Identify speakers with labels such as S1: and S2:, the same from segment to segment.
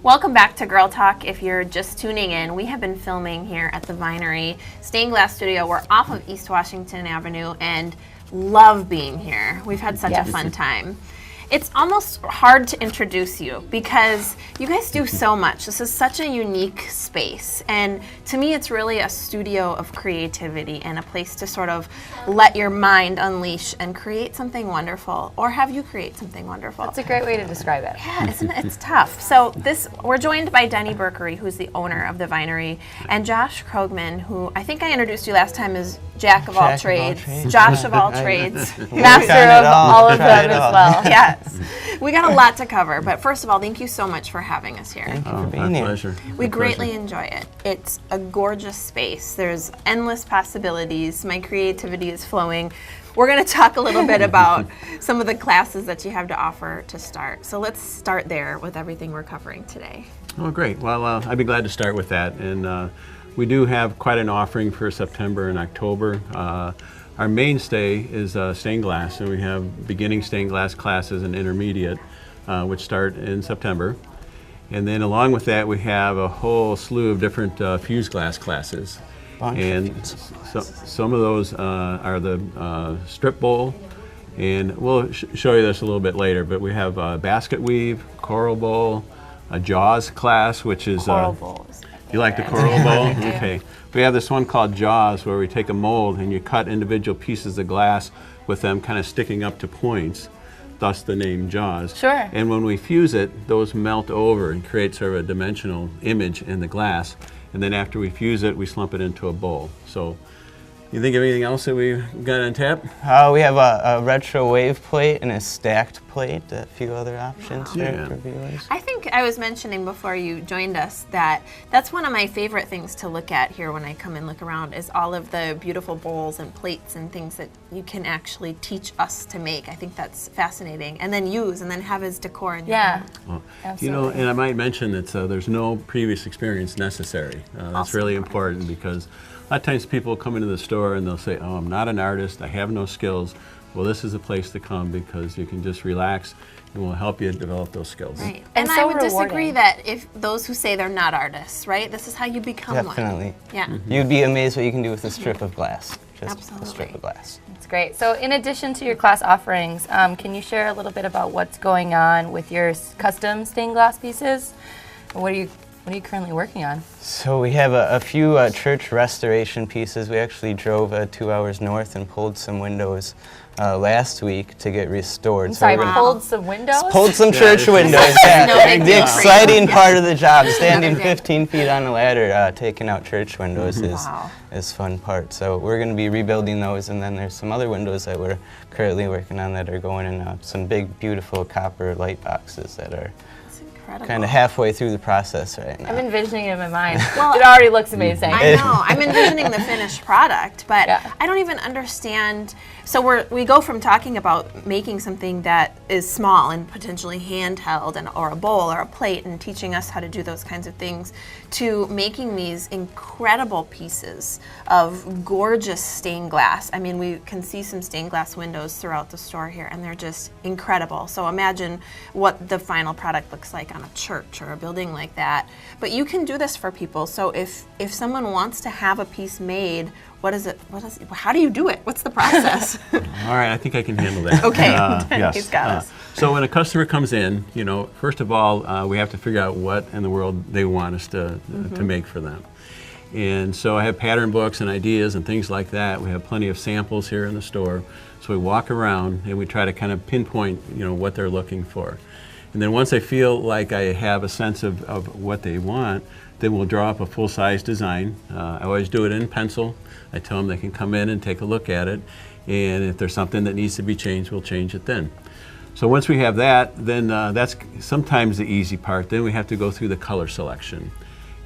S1: Welcome back to Girl Talk. If you're just tuning in, we have been filming here at the Vinery Stained Glass Studio. We're off of East Washington Avenue and love being here. We've had such a fun time. It's almost hard to introduce you because you guys do so much. This is such a unique space, and to me it's really a studio of creativity and a place to sort of let your mind unleash and create something wonderful, or have you create something wonderful.
S2: That's a great way to describe it.
S1: Yeah, isn't it? It's tough. So we're joined by Denny Berkery, who's the owner of the Vinery, and Josh Krogman, who I think I introduced you last time as Jack of all trades, Josh of all trades,
S2: master of all of them as well.
S1: Yes. We got a lot to cover, but first of all, thank you so much for having us here.
S3: Thank you for being here.
S4: Pleasure.
S1: We greatly enjoy it. It's a gorgeous space. There's endless possibilities. My creativity is flowing. We're going to talk a little bit about some of the classes that you have to offer to start. So let's start there with everything we're covering today.
S4: Oh, great. Well, I'd be glad to start with that. And we do have quite an offering for September and October. Our mainstay is stained glass, and we have beginning stained glass classes and intermediate, which start in September. And then along with that, we have a whole slew of different fused glass classes. And some of those are the strip bowl, and we'll show you this a little bit later, but we have basket weave, coral bowl, a jaws class, which is...
S2: Coral bowls.
S4: You like the coral bowl? Okay. We have this one called Jaws, where we take a mold and you cut individual pieces of glass with them kind of sticking up to points, thus the name Jaws.
S2: Sure.
S4: And when we fuse it, those melt over and create sort of a dimensional image in the glass. And then after we fuse it, we slump it into a bowl. So, you think of anything else that we've got on tap?
S3: We have a retro wave plate and a stacked plate, a few other options there for viewers.
S1: I think I was mentioning before you joined us that that's one of my favorite things to look at here when I come and look around is all of the beautiful bowls and plates and things that you can actually teach us to make. I think that's fascinating. And then use and then have as decor in your home.
S4: Well,
S2: Absolutely.
S4: you know, and I might mention that there's no previous experience necessary. That's really important because a lot of times people come into the store and they'll say, oh, I'm not an artist, I have no skills. Well, this is a place to come because you can just relax and we'll help you develop those skills.
S1: Right.
S2: And
S1: And
S2: so
S1: I would
S2: rewarding.
S1: disagree that if those who say they're not artists, right? This is how you become one.
S3: Definitely.
S1: Yeah.
S3: You'd be amazed what you can do with a strip of glass. Just
S1: Absolutely.
S3: a strip of glass.
S2: That's great. So in addition to your class offerings, can you share a little bit about what's going on with your custom stained glass pieces? And what are you currently working on?
S3: So we have a few church restoration pieces. We actually drove 2 hours north and pulled some windows last week to get restored.
S2: I'm sorry,
S3: we're gonna-
S2: pulled some windows?
S3: Pulled some church windows.
S1: no big
S3: The
S1: deal.
S3: exciting part of the job, standing
S1: Another day.
S3: 15 feet on a ladder, taking out church windows
S1: Wow.
S3: is fun part. So we're going to be rebuilding those, and then there's some other windows that we're currently working on that are going in some big, beautiful copper light boxes that are
S1: That's incredible.
S3: kind of halfway through the process right now.
S2: I'm envisioning it in my mind.
S1: Well,
S2: It already looks amazing.
S1: I know. I'm envisioning the finished product, but
S2: Yeah.
S1: I don't even understand. So we go from talking about making something that is small and potentially handheld, or a bowl or a plate, and teaching us how to do those kinds of things, to making these incredible pieces of gorgeous stained glass. I mean, we can see some stained glass windows throughout the store here, and they're just incredible. So imagine what the final product looks like on a church or a building like that. But you can do this for people. So if someone wants to have a piece made, how do you do it? What's the process?
S4: All right, I think I can handle that.
S1: Okay,
S4: yes.
S1: he's got us.
S4: So when a customer comes in, you know, first of all, we have to figure out what in the world they want us to make for them. And so I have pattern books and ideas and things like that. We have plenty of samples here in the store. So we walk around and we try to kind of pinpoint, you know, what they're looking for. And then once I feel like I have a sense of what they want, then we'll draw up a full-size design. I always do it in pencil. I tell them they can come in and take a look at it. And if there's something that needs to be changed, we'll change it then. So once we have that, then that's sometimes the easy part. Then we have to go through the color selection.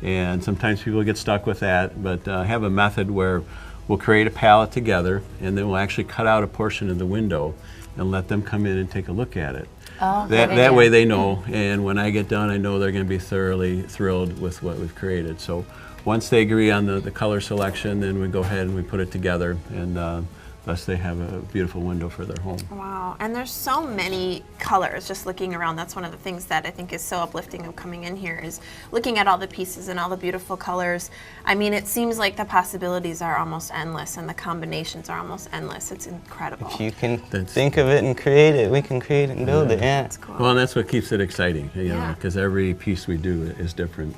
S4: And sometimes people get stuck with that, but I have a method where we'll create a palette together, and then we'll actually cut out a portion of the window and let them come in and take a look at it.
S2: Oh,
S4: That way they know, and when I get done, I know they're going to be thoroughly thrilled with what we've created. So once they agree on the color selection, then we go ahead and we put it together, and plus they have a beautiful window for their home.
S1: Wow, and there's so many colors just looking around. That's one of the things that I think is so uplifting of coming in here is looking at all the pieces and all the beautiful colors. I mean, it seems like the possibilities are almost endless and the combinations are almost endless. It's incredible.
S3: If you can think of it and create it, we can create it and build it, yeah.
S1: That's cool.
S4: Well, and that's what keeps it exciting, you know,
S1: Yeah.
S4: because every piece we do is different.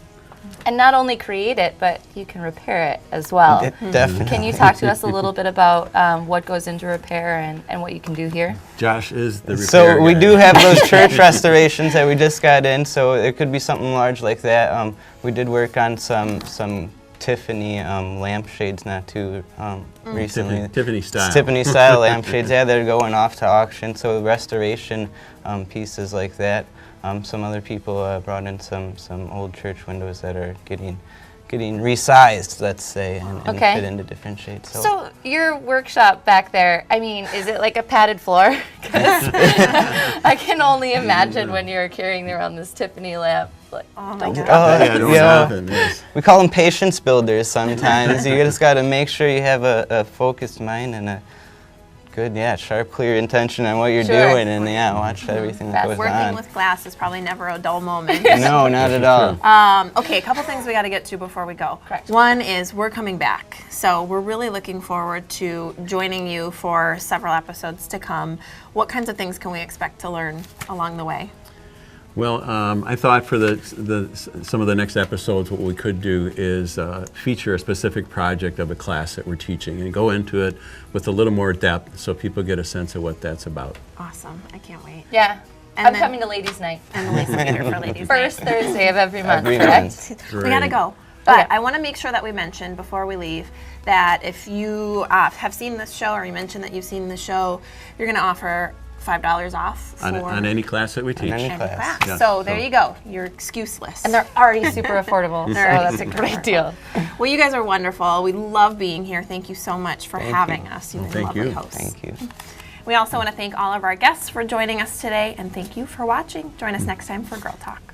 S2: And not only create it, but you can repair it as well.
S3: Definitely.
S2: Can you talk to us a little bit about what goes into repair and what you can do here?
S4: Josh is the repair
S3: So we
S4: guy.
S3: do have those church restorations that we just got in, so it could be something large like that. We did work on some Tiffany lampshades not too recently.
S4: Tiffany style.
S3: Tiffany style lampshades, yeah, they're going off to auction, so restoration pieces like that. Some other people brought in some old church windows that are getting resized, let's say, and
S2: Okay.
S3: fit into different shades.
S2: So your workshop back there, I mean, is it like a padded floor? 'Cause I can only imagine when you're carrying around this Tiffany lamp. Like,
S1: Oh my God.
S4: Yeah, don't happen, yes.
S3: We call them patience builders sometimes. You just got to make sure you have a focused mind and a good, sharp, clear intention on what you're
S2: Sure.
S3: doing, and watch everything that goes
S1: Working
S3: on.
S1: with glass is probably never a dull moment.
S3: No, not at all.
S1: Okay, a couple things we got to get to before we go.
S2: Correct.
S1: One is we're coming back. So we're really looking forward to joining you for several episodes to come. What kinds of things can we expect to learn along the way?
S4: Well, I thought for some of the next episodes, what we could do is feature a specific project of a class that we're teaching and go into it with a little more depth so people get a sense of what that's about.
S1: Awesome. I can't wait.
S2: yeah,
S1: And
S2: I'm
S1: then-
S2: coming to Ladies' Night.
S1: And the Ladies Night for Ladies.
S2: First Thursday of every month,
S3: Every
S2: correct?
S3: month.
S1: We gotta go. But I want to make sure that we mention before we leave that if you have seen this show or you mentioned that you've seen the show, you're going to offer $5 off for
S4: On any class that we teach.
S3: any
S1: any
S3: class.
S1: class.
S4: Yeah,
S1: So there
S4: so-
S1: you go. You're excuseless.
S2: And they're already super affordable, so
S1: They're already
S2: that's a
S1: super
S2: great deal.
S1: well, you guys are wonderful. We love being here. Thank you so much for having us. You've been
S4: thank
S1: lovely
S4: you.
S1: hosts.
S3: Thank you.
S1: We also want to thank all of our guests for joining us today, and thank you for watching. Join us next time for Girl Talk.